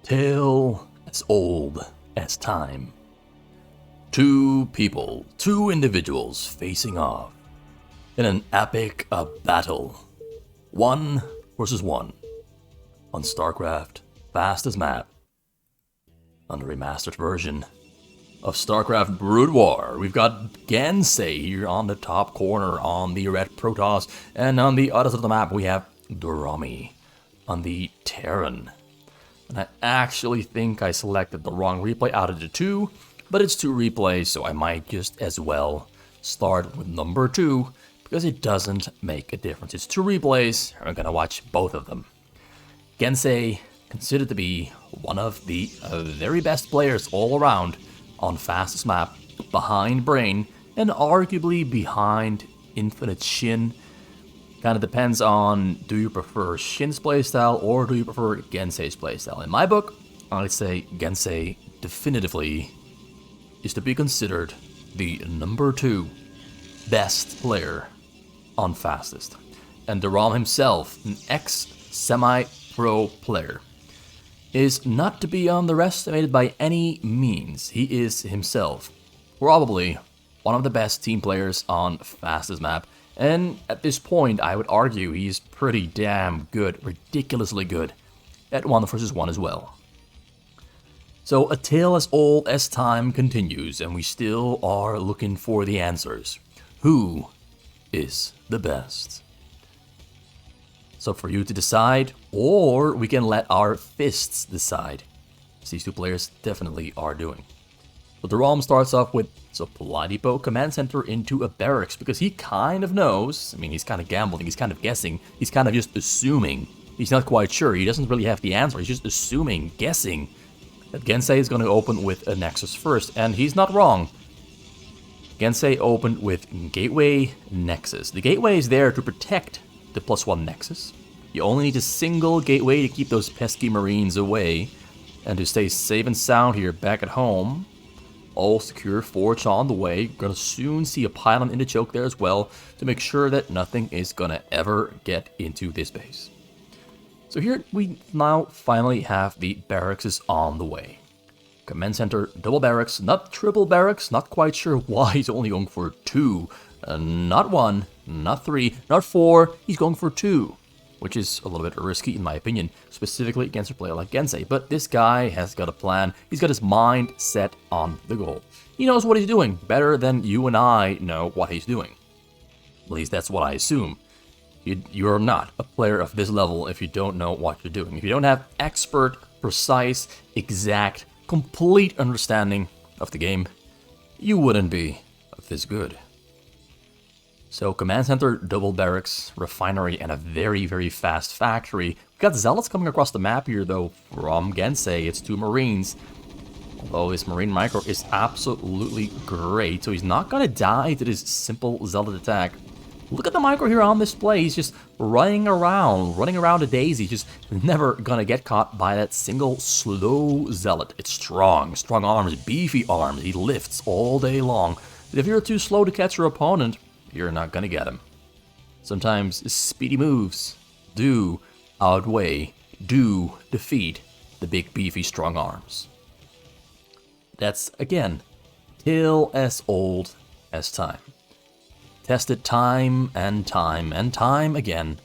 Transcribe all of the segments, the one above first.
Tale as old as time. Two people, two individuals facing off in an epic battle. 1 versus 1 on StarCraft Fastest Map on the remastered version of StarCraft Brood War. We've got Gensei here on the top corner on the red Protoss, and on the other side of the map we have Doromi on the Terran. And I actually think I selected the wrong replay out of the two, but it's two replays, so I might just as well start with number 2, because it doesn't make a difference. It's two replays, and we're gonna watch both of them. Gensei, considered to be one of the very best players all around on fastest map, behind Brain, and arguably behind Infinite Shin. Kind of depends on, do you prefer Shin's playstyle or do you prefer Gensei's playstyle? In my book, I'd say Gensei definitively is to be considered the number 2 best player on fastest. And Duram himself, an ex-semi-pro player, is not to be underestimated by any means. He is himself probably one of the best team players on fastest map. And at this point, I would argue he's pretty damn good, ridiculously good, at 1 versus 1 as well. So a tale as old as time continues, and we still are looking for the answers. Who is the best? So for you to decide, or we can let our fists decide, as these two players definitely are doing. So Duram starts off with Poladipo command center into a barracks, because he kind of knows, I mean, he's kind of gambling, he's kind of guessing, he's kind of just assuming, he's not quite sure, he doesn't really have the answer, he's just assuming, guessing, that Gensei is going to open with a Nexus first, and he's not wrong. Gensei opened with Gateway Nexus. The Gateway is there to protect the +1 Nexus. You only need a single Gateway to keep those pesky Marines away, and to stay safe and sound here back at home. All secure, Forge on the way. Gonna soon see a pylon in the choke there as well, to make sure that nothing is gonna ever get into this base. So here we now finally have the barracks on the way. Command center, double barracks, not triple barracks, not quite sure why he's only going for 2. Not 1, not 3, not 4, he's going for 2. Which is a little bit risky in my opinion, specifically against a player like Gensei. But this guy has got a plan, he's got his mind set on the goal. He knows what he's doing, better than you and I know what he's doing. At least that's what I assume. You're not a player of this level if you don't know what you're doing. If you don't have expert, precise, exact, complete understanding of the game, you wouldn't be this good. So command center, double barracks, refinery, and a very, very fast factory. We've got zealots coming across the map here though from Gensei. It's 2 Marines. Although his Marine micro is absolutely great, so he's not gonna die to this simple zealot attack. Look at the micro here on display. He's just running around a daisy, just never gonna get caught by that single slow zealot. It's strong arms, beefy arms. He lifts all day long. But if you're too slow to catch your opponent, you're not gonna get him. Sometimes speedy moves do defeat the big beefy strong arms. That's, again, tale as old as time. Tested time and time and time again.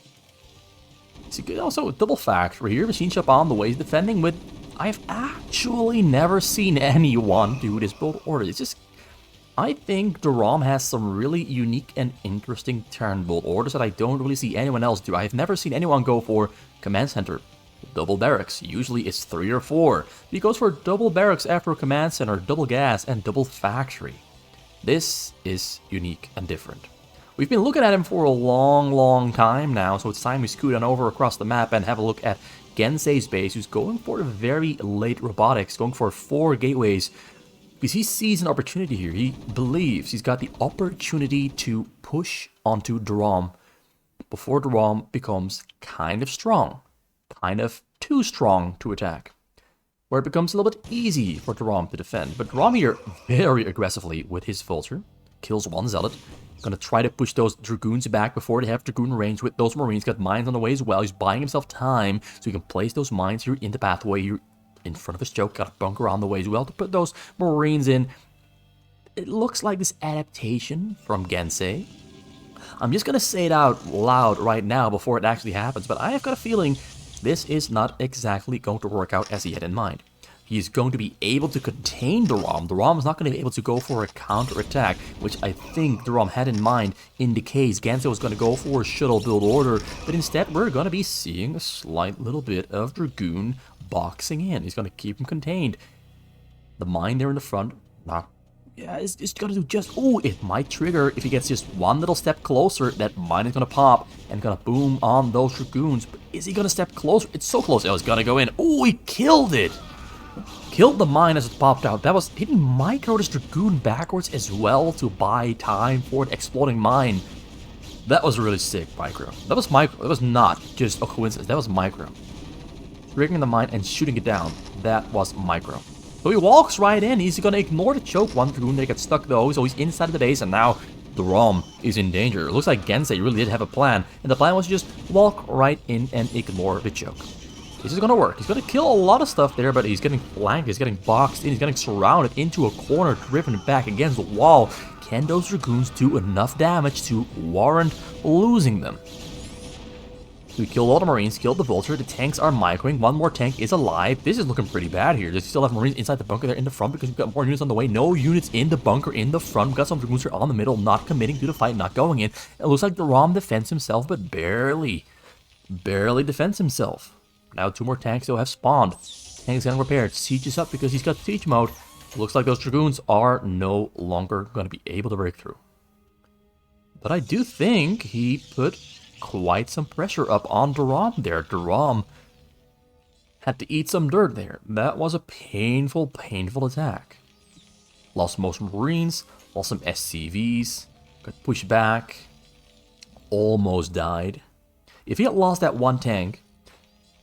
See, also, double factory here, machine shop on the way, he's defending with... I've actually never seen anyone do this build order. It's just... I think Duram has some really unique and interesting turn build orders that I don't really see anyone else do. I've never seen anyone go for command center, double barracks. Usually it's 3 or 4. He goes for double barracks after command center, double gas, and double factory. This is unique and different. We've been looking at him for a long time now, so it's time we scoot on over across the map and have a look at Gensei's base, who's going for a very late robotics, going for 4 gateways. Because he sees an opportunity here. He believes he's got the opportunity to push onto Duram before Duram becomes kind of strong. Kind of too strong to attack. Where it becomes a little bit easy for Duram to defend. But Duram here very aggressively with his Vulture. Kills 1 Zealot. Gonna try to push those Dragoons back before they have Dragoon range with those Marines. Got mines on the way as well. He's buying himself time so he can place those mines here in the pathway here in front of his choke, got a bunker on the way as well to put those Marines in. It looks like this adaptation from Gensei. I'm just gonna say it out loud right now before it actually happens, but I have got a feeling this is not exactly going to work out as he had in mind. He's going to be able to contain Duram. Duram is not going to be able to go for a counter-attack, which I think Duram had in mind in the case Gensei was going to go for a shuttle build order, but instead we're going to be seeing a slight little bit of Dragoon boxing in. He's going to keep him contained. The mine there in the front, yeah, it's going to do just... Oh, it might trigger if he gets just one little step closer. That mine is going to pop and going to boom on those Dragoons. But is he going to step closer? It's so close. Oh, it's going to go in. Oh, he killed it. Killed the mine as it popped out. That was hitting micro this Dragoon backwards as well to buy time for the exploding mine. That was really sick, micro. That was micro. That was not just a coincidence. That was micro. Triggering the mine and shooting it down. That was micro. So he walks right in. He's going to ignore the choke. One Dragoon there gets stuck though. So he's inside of the base and now Duram is in danger. It looks like Gensei really did have a plan. And the plan was to just walk right in and ignore the choke. This is going to work. He's going to kill a lot of stuff there, but he's getting flanked, he's getting boxed in, he's getting surrounded into a corner, driven back against the wall. Can those Dragoons do enough damage to warrant losing them? We killed all the Marines, killed the Vulture, the tanks are microing, one more tank is alive. This is looking pretty bad here. Does he still have Marines inside the bunker there in the front because we've got more units on the way? No units in the bunker in the front. We've got some Dragoons here on the middle, not committing to the fight, not going in. It looks like Duram defends himself, but barely defends himself. Now 2 more tanks though have spawned. Tanks getting repaired. Siege is up because he's got siege mode. Looks like those Dragoons are no longer going to be able to break through. But I do think he put quite some pressure up on Duram there. Duram had to eat some dirt there. That was a painful attack. Lost most Marines, lost some SCVs, got pushed back, almost died. If he had lost that one tank,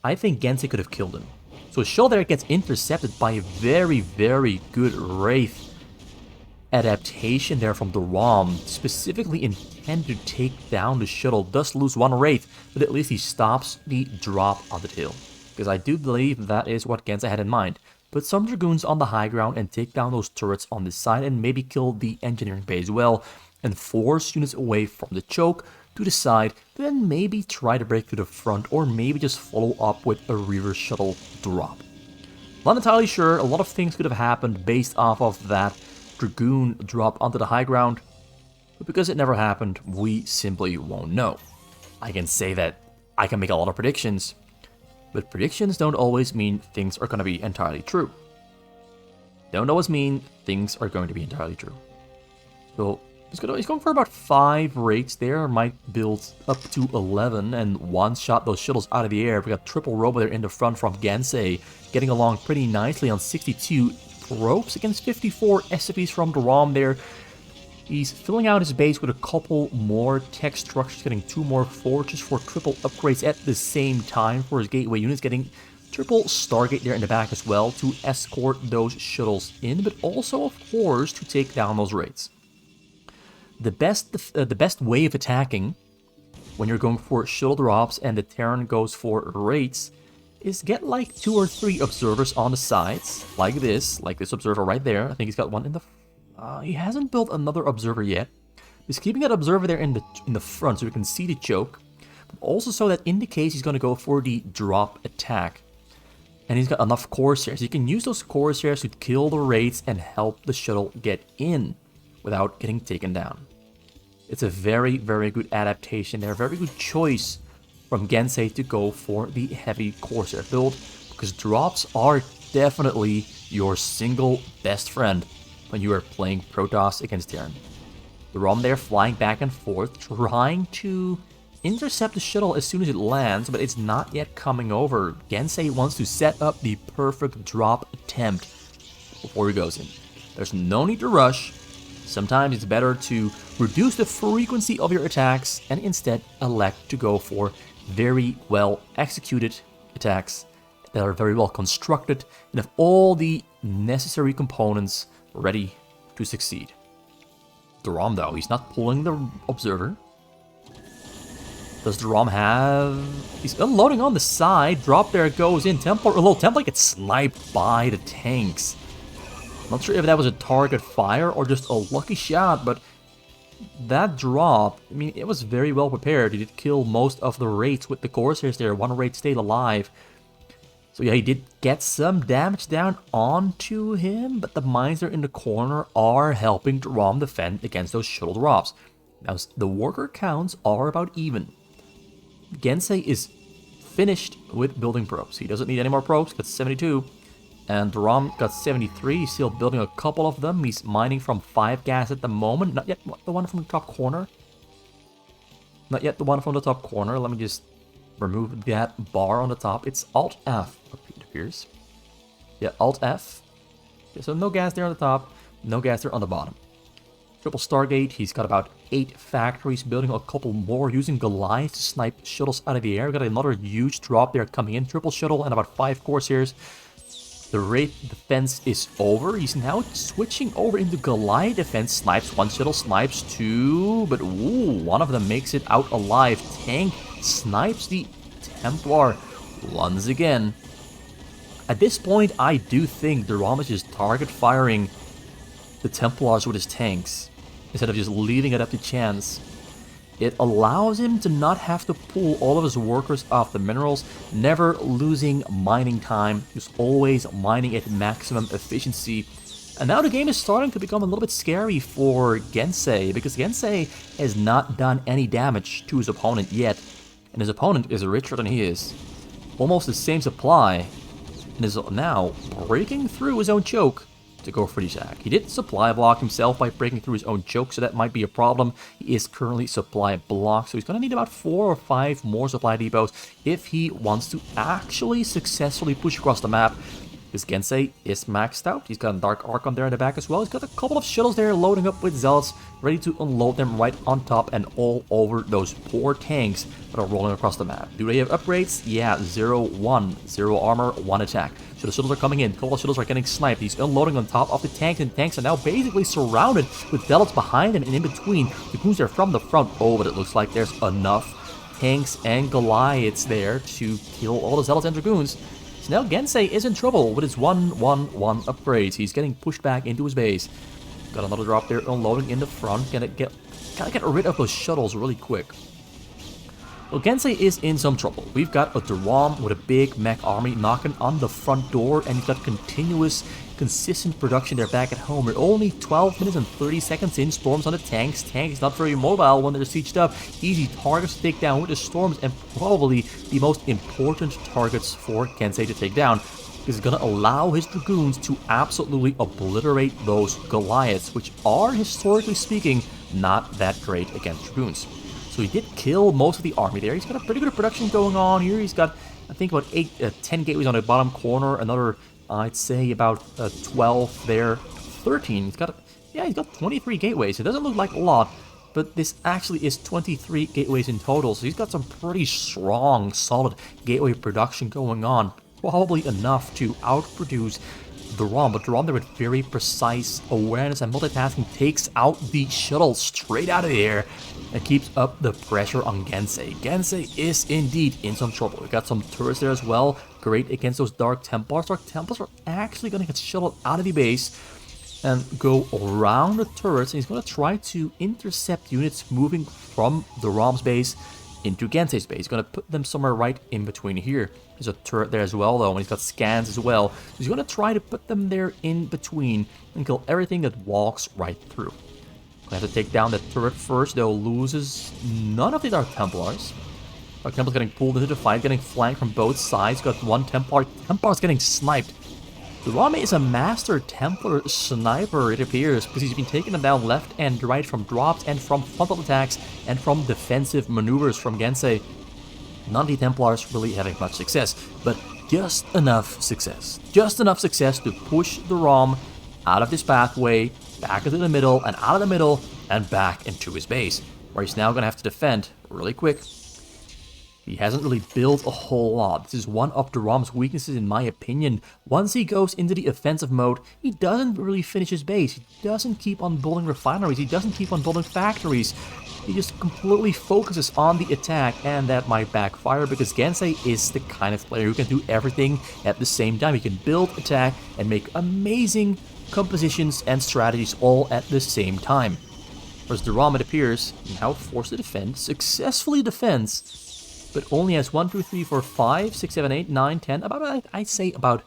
I think Gensei could have killed him. So a shell there gets intercepted by a very good Wraith adaptation there from Duram, specifically intended to take down the shuttle. Does lose one Wraith, but at least he stops the drop on the hill. Because I do believe that is what Gensei had in mind. Put some Dragoons on the high ground and take down those turrets on this side and maybe kill the engineering bay as well. And force units away from the choke to the side, then maybe try to break through the front, or maybe just follow up with a reverse shuttle drop. Not entirely sure, a lot of things could have happened based off of that Dragoon drop onto the high ground, but because it never happened, we simply won't know. I can say that I can make a lot of predictions, but predictions don't always mean things are going to be entirely true. Don't always mean things are going to be entirely true. So he's going for about 5 rates there, might build up to 11, and one-shot those shuttles out of the air. We got triple robo there in the front from Gensei, getting along pretty nicely on 62 ropes against 54 SCVs from Duram there. He's filling out his base with a couple more tech structures, getting 2 more forges for triple upgrades at the same time for his gateway units, getting triple Stargate there in the back as well to escort those shuttles in, but also, of course, to take down those raids. The best way of attacking when you're going for shuttle drops and the Terran goes for raids is get like 2 or 3 observers on the sides, like this observer right there. I think he's got one in the... he hasn't built another observer yet. He's keeping that observer there in the front so we can see the choke, but also so that in the case he's going to go for the drop attack. And he's got enough Corsairs. You can use those Corsairs to kill the raids and help the shuttle get in without getting taken down. It's a very good adaptation there, very good choice from Gensei to go for the heavy Corsair build, because drops are definitely your single best friend when you are playing Protoss against Terran. Duram there flying back and forth, trying to intercept the shuttle as soon as it lands, but it's not yet coming over. Gensei wants to set up the perfect drop attempt before he goes in. There's no need to rush. Sometimes it's better to reduce the frequency of your attacks and instead elect to go for very well executed attacks that are very well constructed and have all the necessary components ready to succeed. Duram though, he's not pulling the observer. Does Duram have... He's unloading on the side. Drop there goes in. Templar, a little Templar gets sniped by the tanks. Not sure if that was a target fire or just a lucky shot, but that drop, I mean, it was very well prepared. He did kill most of the Wraiths with the Corsairs there. One Wraith stayed alive. So yeah, he did get some damage down onto him, but the mines there in the corner are helping Duram defend against those shuttle drops. Now, the worker counts are about even. Gensei is finished with building probes. He doesn't need any more probes, got 72. And Duram got 73, he's still building a couple of them. He's mining from 5 gas at the moment. Not yet the one from the top corner. Not yet the one from the top corner. Let me just remove that bar on the top. It's Alt-F, it appears. Yeah, Alt-F. Okay, so no gas there on the top, no gas there on the bottom. Triple Stargate, he's got about 8 factories, building a couple more, using Goliath to snipe shuttles out of the air. We've got another huge drop there coming in. Triple shuttle and about 5 Corsairs. The Wraith defense is over. He's now switching over into Goliath defense. Snipes 1 shuttle, snipes 2, but ooh, one of them makes it out alive. Tank snipes the Templar once again. At this point, I do think Duram is just target firing the Templars with his tanks instead of just leaving it up to chance. It allows him to not have to pull all of his workers off the minerals, never losing mining time, just always mining at maximum efficiency. And now the game is starting to become a little bit scary for Gensei, because Gensei has not done any damage to his opponent yet, and his opponent is richer than he is. Almost the same supply, and is now breaking through his own choke to go for the attack. He did supply block himself by breaking through his own choke, so that might be a problem. He is currently supply blocked, so he's going to need about 4 or 5 more supply depots if he wants to actually successfully push across the map. This Gensei is maxed out. He's got a Dark Archon there in the back as well. He's got a couple of shuttles there loading up with Zealots, ready to unload them right on top and all over those poor tanks that are rolling across the map. Do they have upgrades? Yeah, 0, 1. 0 armor, 1 attack. So the shuttles are coming in. A couple of shuttles are getting sniped. He's unloading on top of the tanks, and tanks are now basically surrounded with Zealots behind him and in between. The goons are from the front. Oh, but it looks like there's enough tanks and Goliaths there to kill all the Zealots and Dragoons. So now Gensei is in trouble with his 1-1-1 upgrades. He's getting pushed back into his base. Got another drop there, unloading in the front. Gotta get rid of those shuttles really quick. Well, Gensei is in some trouble. We've got a Duram with a big mech army knocking on the front door, and you've got continuous, consistent production there back at home. We're only 12 minutes and 30 seconds in. Storms on the tanks. Tanks not very mobile when they're sieged up. Easy targets to take down with the storms, and probably the most important targets for Gensei to take down. Is going to allow his Dragoons to absolutely obliterate those Goliaths, which are, historically speaking, not that great against Dragoons. So he did kill most of the army there. He's got a pretty good production going on here. He's got, I think, about 10 gateways on the bottom corner. Another, I'd say, about 12 there. 13. He's got 23 gateways. It doesn't look like a lot, but this actually is 23 gateways in total. So he's got some pretty strong, solid gateway production going on. Probably enough to outproduce Duram, but Duram there with very precise awareness and multitasking takes out the shuttle straight out of the air and keeps up the pressure on Gensei. Gensei is indeed in some trouble. We got some turrets there as well, great against those Dark Templars. Dark Templars are actually going to get shuttled out of the base and go around the turrets, and he's going to try to intercept units moving from Duram's base into Gensei's base. He's going to put them somewhere right in between here. There's a turret there as well, though, and he's got scans as well. So he's going to try to put them there in between and kill everything that walks right through. Gonna have to take down that turret first, though. Loses none of the Dark Templars. Dark Templars getting pulled into the fight, getting flanked from both sides. Got one Templar. Templar's getting sniped. Duram is a master Templar sniper, it appears, because he's been taking them down left and right from drops and from frontal attacks and from defensive maneuvers from Gensei. None of the Templars really having much success, but just enough success. Just enough success to push Duram out of this pathway, back into the middle, and out of the middle, and back into his base, where he's now going to have to defend really quick. He hasn't really built a whole lot. This is one of Duram's weaknesses, in my opinion. Once he goes into the offensive mode, he doesn't really finish his base. He doesn't keep on building refineries. He doesn't keep on building factories. he just completely focuses on the attack, and that might backfire because Gensei is the kind of player who can do everything at the same time. He can build, attack, and make amazing compositions and strategies all at the same time. Whereas Duram, it appears, now forced to defend, successfully defends, but only has 1, 2, 3, 4, 5, 6, 7, 8, 9, 10, about, I'd say about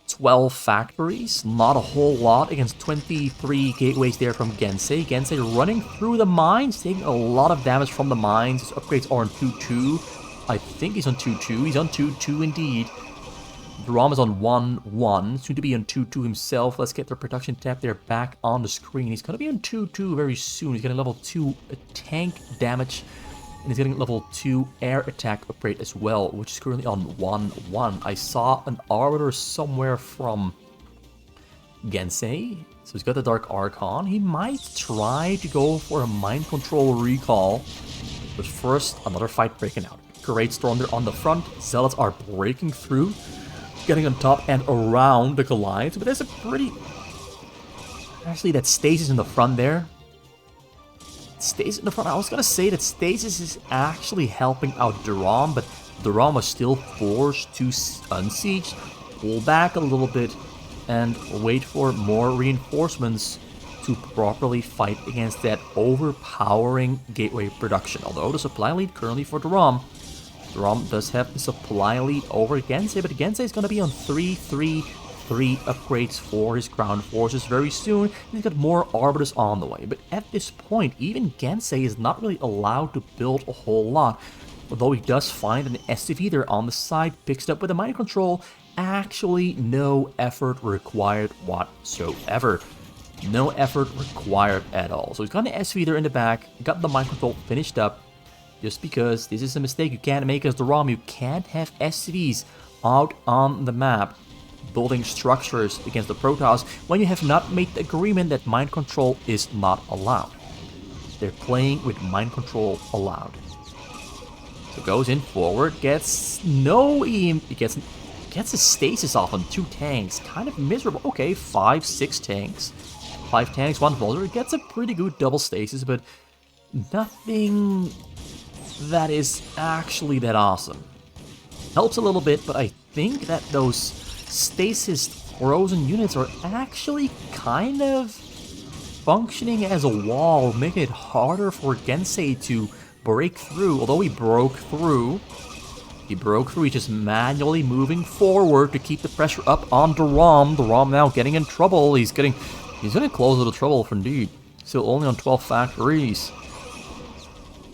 12 factories. Not a whole lot against 23 gateways there from Gensei. Gensei running through the mines, taking a lot of damage from the mines. His upgrades are on 2-2. I think he's on 2-2. He's on 2-2 indeed. Duram is on 1-1, soon to be on 2-2 himself. Let's get the production tab there back on the screen. He's going to be on 2-2 very soon. He's getting level 2 tank damage, and he's getting level 2 air attack upgrade as well, which is currently on 1-1. I saw an Arbiter somewhere from Gensei, so he's got the Dark Archon. He might try to go for a mind control recall, but first, another fight breaking out. Great Storm there on the front. Zealots are breaking through, getting on top and around the Goliaths, but there's a pretty... Actually, that Stasis in the front there. Stasis in the front. I was gonna say that Stasis is actually helping out Duram, but Duram was still forced to unsiege, pull back a little bit, and wait for more reinforcements to properly fight against that overpowering gateway production. Although the supply lead currently for Duram does have the supply lead over Gensei, but Gensei is going to be on 3-3-3 upgrades for his ground forces very soon. He's got more Arbiters on the way, but at this point, even Gensei is not really allowed to build a whole lot. Although he does find an SCV there on the side, picks it up with a mind control. Actually, no effort required whatsoever. No effort required at all. So he's got an SCV there in the back, got the mind control finished up. Just because this is a mistake you can't make as Duram. You can't have SCVs out on the map building structures against the Protoss when you have not made the agreement that mind control is not allowed. They're playing with mind control allowed. So goes in forward, gets no EM, gets a stasis off on 2 tanks. Kind of miserable. Okay, 5, 6 tanks. 5 tanks, 1 Vulture. Gets a pretty good double stasis, but nothing that is actually that awesome. Helps a little bit, but I think that those stasis frozen units are actually kind of functioning as a wall, making it harder for Gensei to break through. Although he broke through, he's just manually moving forward to keep the pressure up on Duram. Duram now getting in trouble. He's getting close to the trouble for indeed. Still only on 12 factories.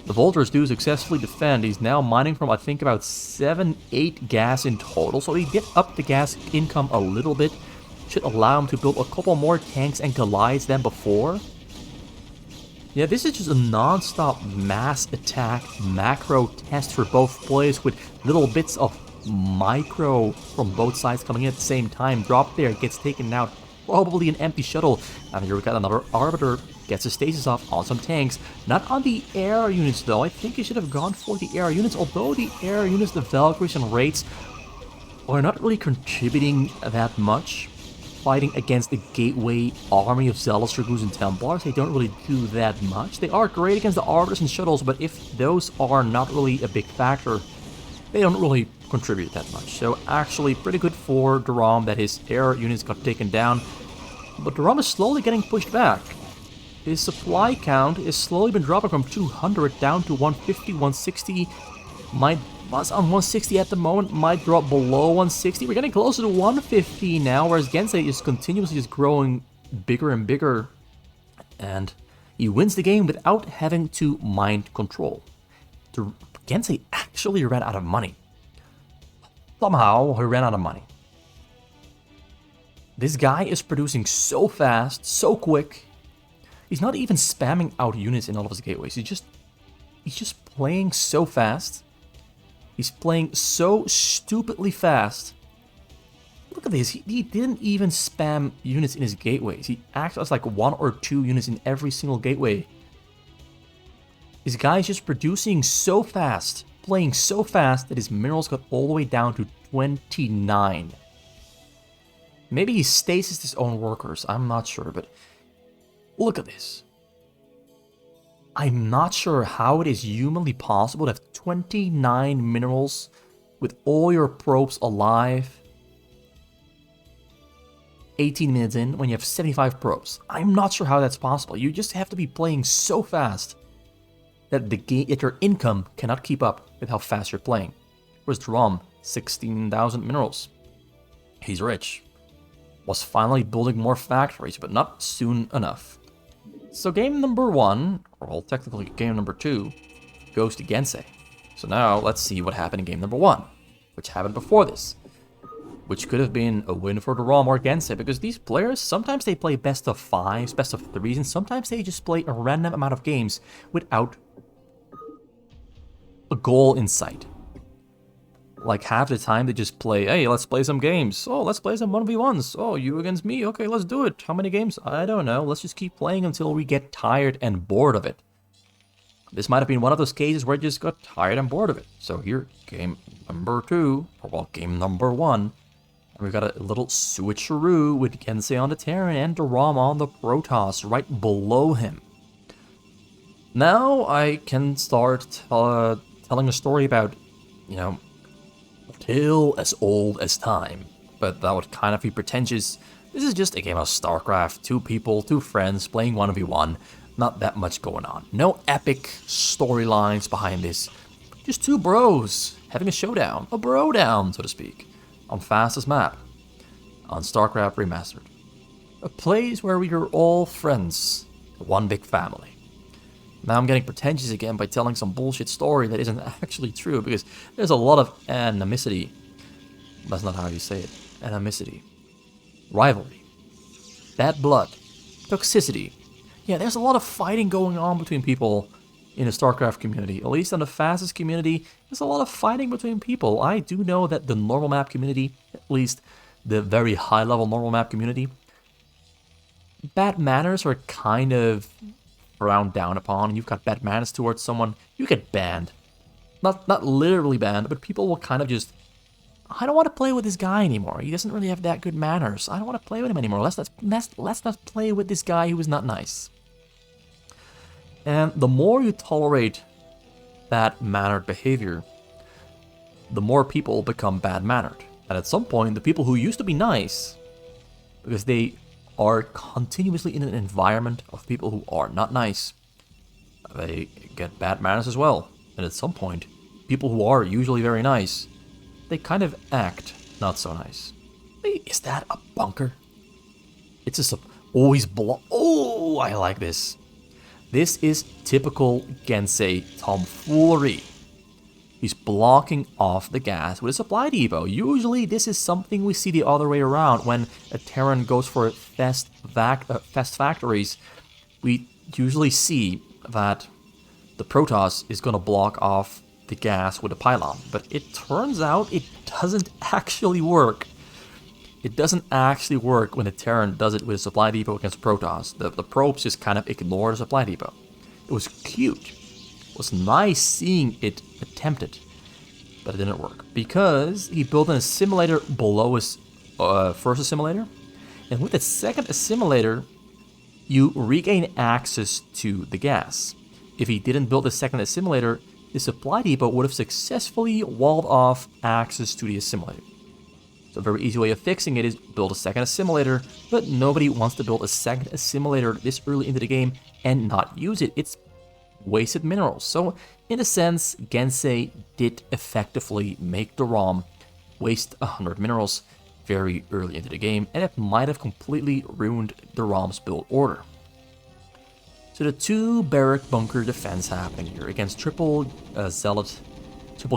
The Vultures do successfully defend. He's now mining from, I think, about 7-8 gas in total. So he did up the gas income a little bit. Should allow him to build a couple more tanks and Goliaths than before. Yeah, this is just a non-stop mass attack macro test for both players with little bits of micro from both sides coming in at the same time. Drop there, gets taken out. Probably an empty shuttle. And here we got another Arbiter. Gets a stasis off on some tanks. Not on the air units though. I think he should have gone for the air units. Although the air units, the Valkyries and Wraiths, are not really contributing that much. Fighting against the gateway army of Zealous, Dragoons, and Templars, they don't really do that much. They are great against the Arbiters and Shuttles, but if those are not really a big factor, they don't really contribute that much. So actually pretty good for Duram that his air units got taken down. But Duram is slowly getting pushed back. His supply count has slowly been dropping from 200 down to 150, 160. Was on 160 at the moment, might drop below 160. We're getting closer to 150 now, whereas Gensei is continuously just growing bigger and bigger. And he wins the game without having to mind control. Gensei actually ran out of money. Somehow, he ran out of money. This guy is producing so fast, so quick. He's not even spamming out units in all of his gateways. He's just playing so fast. He's playing so stupidly fast. Look at this. He didn't even spam units in his gateways. He acts as like 1 or 2 units in every single gateway. This guy is just producing so fast, playing so fast that his minerals got all the way down to 29. Maybe he stasis his own workers. I'm not sure, but look at this. I'm not sure how it is humanly possible to have 29 minerals with all your probes alive 18 minutes in when you have 75 probes. I'm not sure how that's possible. You just have to be playing so fast that your income cannot keep up with how fast you're playing. Whereas Duram, 16,000 minerals. He's rich. Was finally building more factories, but not soon enough. So game number 1, or well, technically game number 2, goes to Gensei. So now let's see what happened in game number 1, which happened before this. Which could have been a win for Duram or Gensei, because these players, sometimes they play best of 5s, best of 3s, and sometimes they just play a random amount of games without a goal in sight. Like half the time they just play, hey, let's play some games. Oh, let's play some 1v1s. Oh, you against me? Okay, let's do it. How many games? I don't know. Let's just keep playing until we get tired and bored of it. This might have been one of those cases where I just got tired and bored of it. So here, game number 2, or well, game number 1. We've got a little switcheroo with Gensei on the Terran and Duram on the Protoss right below him. Now I can start telling a story about, you know, tale as old as time. But that would kind of be pretentious. This is just a game of StarCraft, 2 people, 2 friends playing 1v1. Not that much going on. No epic storylines behind this. Just 2 bros having a showdown, a bro down, so to speak. On fastest map, on StarCraft Remastered. A place where we are all friends, one big family. Now I'm getting pretentious again by telling some bullshit story that isn't actually true, because there's a lot of animosity. That's not how you say it. Animosity. Rivalry. Bad blood. Toxicity. Yeah, there's a lot of fighting going on between people in the StarCraft community. At least in the fastest community, there's a lot of fighting between people. I do know that the normal map community, at least the very high level normal map community, bad manners are kind of frowned down upon. You've got bad manners towards someone, you get banned. Not literally banned, but people will kind of just, I don't want to play with this guy anymore. He doesn't really have that good manners. I don't want to play with him anymore. Let's not play with this guy who is not nice. And the more you tolerate bad-mannered behavior, the more people become bad-mannered. And at some point, the people who used to be nice, because they are continuously in an environment of people who are not nice, they get bad manners as well. And at some point, people who are usually very nice, they kind of act not so nice. Hey, is that a bunker? It's just always oh, I like this. This is typical Gensei tomfoolery. He's blocking off the gas with a supply depot. Usually this is something we see the other way around. When a Terran goes for fast factories, we usually see that the Protoss is going to block off the gas with a pylon. But it turns out it doesn't actually work. It doesn't actually work when the Terran does it with a supply depot against Protoss. The probes just kind of ignore the supply depot. It was cute. It was nice seeing it attempted. But it didn't work. Because he built an assimilator below his first assimilator. And with the second assimilator, you regain access to the gas. If he didn't build the second assimilator, the supply depot would have successfully walled off access to the assimilator. So a very easy way of fixing it is build a second assimilator, but nobody wants to build a second assimilator this early into the game and not use it. It's wasted minerals. So in a sense, Gensei did effectively make Duram waste 100 minerals very early into the game, and it might have completely ruined Duram's build order. So the 2 barrack bunker defense happening here against triple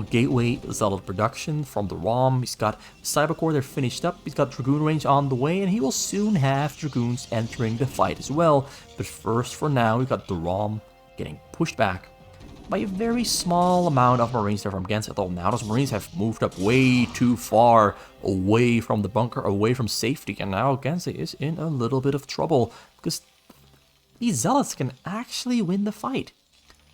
gateway zealot production from Duram. He's got Cybercore there finished up. He's got Dragoon range on the way, and he will soon have Dragoons entering the fight as well. But first, for now, we've got Duram getting pushed back by a very small amount of Marines there from Gensei. Although now those Marines have moved up way too far away from the bunker, away from safety, and now Gensei is in a little bit of trouble because these zealots can actually win the fight.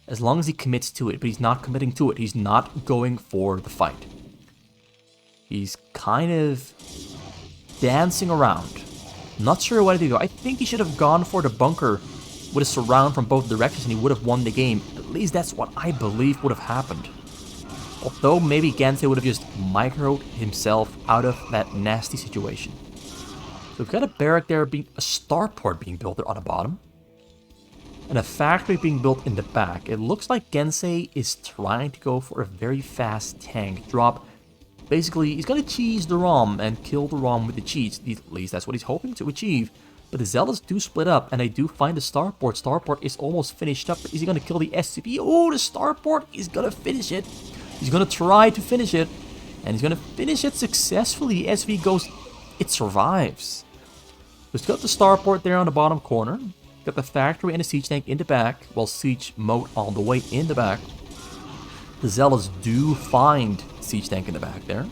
As long as he commits to it, but he's not committing to it. He's not going for the fight. He's kind of dancing around. Not sure what to do. I think he should have gone for the bunker with a surround from both directions and he would have won the game. At least that's what I believe would have happened. Although maybe Gensei would have just microed himself out of that nasty situation. So we've got a barrack there, a starport being built there on the bottom. And a factory being built in the back. It looks like Gensei is trying to go for a very fast tank drop. Basically, he's going to cheese Duram and kill Duram with the cheese. At least that's what he's hoping to achieve. But the Zealots do split up, and they do find the starport. Starport is almost finished up. Is he going to kill the SCP? Oh, the starport is going to finish it. He's going to try to finish it. And he's going to finish it successfully. The SV goes... It survives. We've got the starport there on the bottom corner. Got the factory and the siege tank in the back. While siege mode on the way in the back. The Zealots do find siege tank in the back there.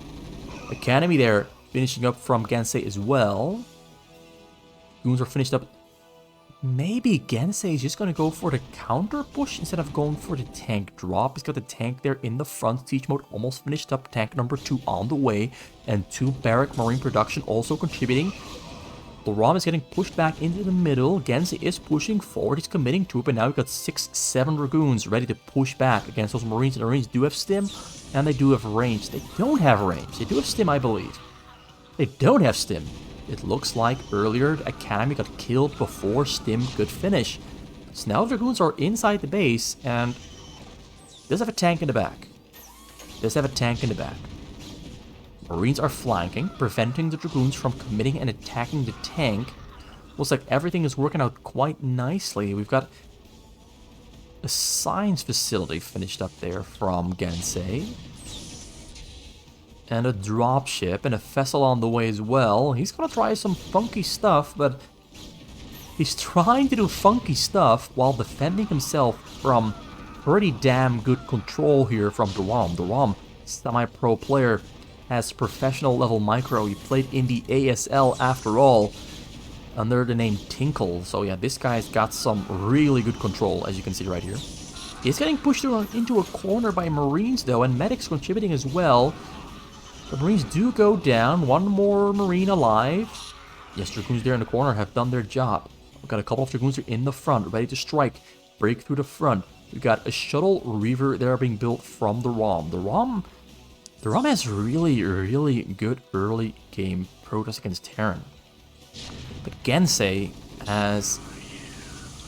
Academy there, finishing up from Gensei as well. Goons are finished up. Maybe Gensei is just going to go for the counter push instead of going for the tank drop. He's got the tank there in the front. Siege mode almost finished up. Tank number 2 on the way. And 2 barrack marine production also contributing. Duram is getting pushed back into the middle. Gensei is pushing forward. He's committing to it. But now we've got 6-7 Dragoons ready to push back against those Marines. And the Marines do have stim. And they do have range. They don't have range. They do have stim, I believe. They don't have stim. It looks like earlier the Academy got killed before stim could finish. So now Dragoons are inside the base. And does have a tank in the back. Does have a tank in the back. Marines are flanking, preventing the Dragoons from committing and attacking the tank. Looks like everything is working out quite nicely. We've got a science facility finished up there from Gensei. And a dropship and a vessel on the way as well. He's gonna try some funky stuff, but he's trying to do funky stuff while defending himself from pretty damn good control here from Duram. Duram, semi-pro player, has professional level micro. He played in the ASL after all, under the name Tinkle. So yeah, this guy's got some really good control, as you can see right here. He's getting pushed into a corner by Marines though, and medics contributing as well. The Marines do go down. One more Marine alive. Yes, Dragoons there in the corner have done their job. We've got a couple of Dragoons in the front, ready to strike, break through the front. We've got a shuttle Reaver there being built from Duram. Duram has really good early game protest against Terran. But Gensei has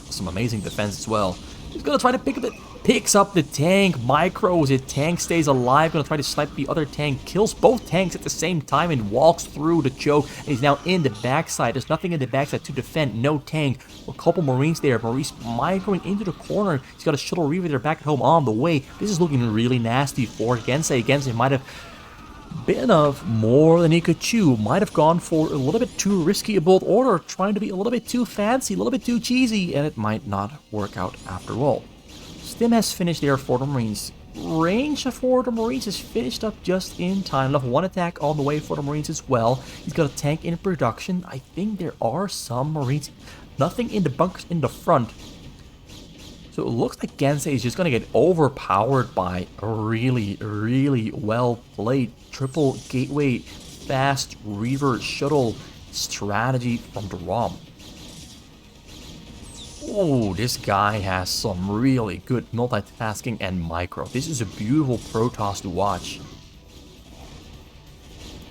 some amazing defense as well. He's gonna try to pick up it. Picks up the tank, micros it, tank stays alive, gonna try to snipe the other tank, kills both tanks at the same time and walks through the choke, and he's now in the backside. There's nothing in the backside to defend, no tank. A couple Marines there, Marines microing into the corner. He's got a shuttle Reaver there back at home on the way. This is looking really nasty for Gensei. Gensei might have been of more than he could chew, might have gone for a little bit too risky a bold order, trying to be a little bit too fancy, a little bit too cheesy, and it might not work out after all. Stim has finished there for the Marines. Range for the Marines is finished up just in time. Left one attack on the way for the Marines as well. He's got a tank in production. I think there are some Marines. Nothing in the bunkers in the front. So it looks like Gensei is just going to get overpowered by a really well played triple gateway fast Reaver shuttle strategy from Duram. Oh, this guy has some really good multitasking and micro. This is a beautiful Protoss to watch.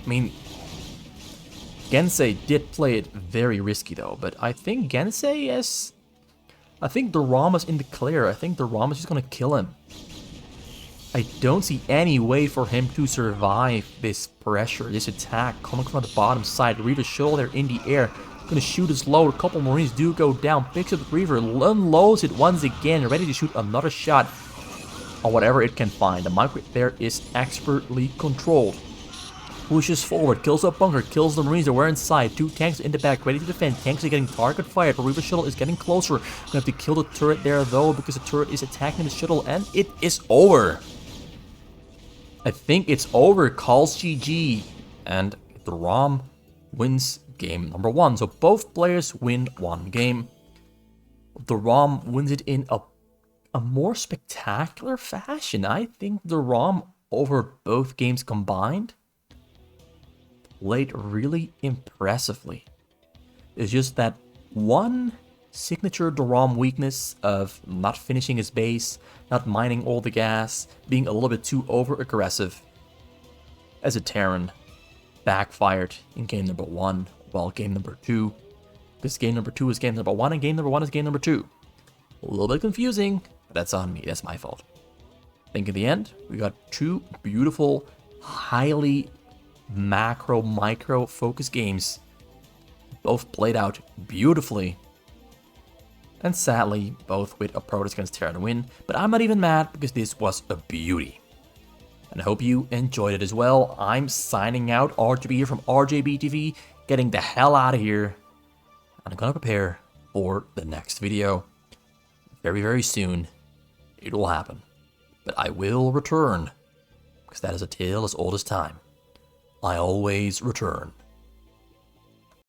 I mean, Gensei did play it very risky though, but I think Gensei is... I think Duram is in the clear. I think Duram is just gonna kill him. I don't see any way for him to survive this pressure, this attack coming from the bottom side. Reaver shuttle there in the air. Gonna shoot his load. A couple Marines do go down. Picks up the Reaver, unloads it once again, ready to shoot another shot on whatever it can find. The micro there is expertly controlled. Pushes forward, kills a bunker, kills the Marines that were inside. 2 tanks in the back, ready to defend. Tanks are getting target fired. The Reaver shuttle is getting closer. Gonna have to kill the turret there though, because the turret is attacking the shuttle, and it is over. I think it's over. Calls GG, and Duram wins game number 1. So both players win 1 game. Duram wins it in a more spectacular fashion. I think Duram, over both games combined, played really impressively. It's just that one signature Duram weakness of not finishing his base, not mining all the gas, being a little bit too over-aggressive as a Terran backfired in game number 1, while game number 2, because game number 2 is game number 1 and game number 1 is game number 2. A little bit confusing, but that's on me, that's my fault. I think in the end, we got 2 beautiful, highly micro focused games, both played out beautifully, and sadly, both with a Protoss against Terran win, but I'm not even mad because this was a beauty. And I hope you enjoyed it as well. I'm signing out, RGB here from RJB TV, getting the hell out of here. And I'm gonna prepare for the next video. Very, very soon, it will happen. But I will return, because that is a tale as old as time. I always return.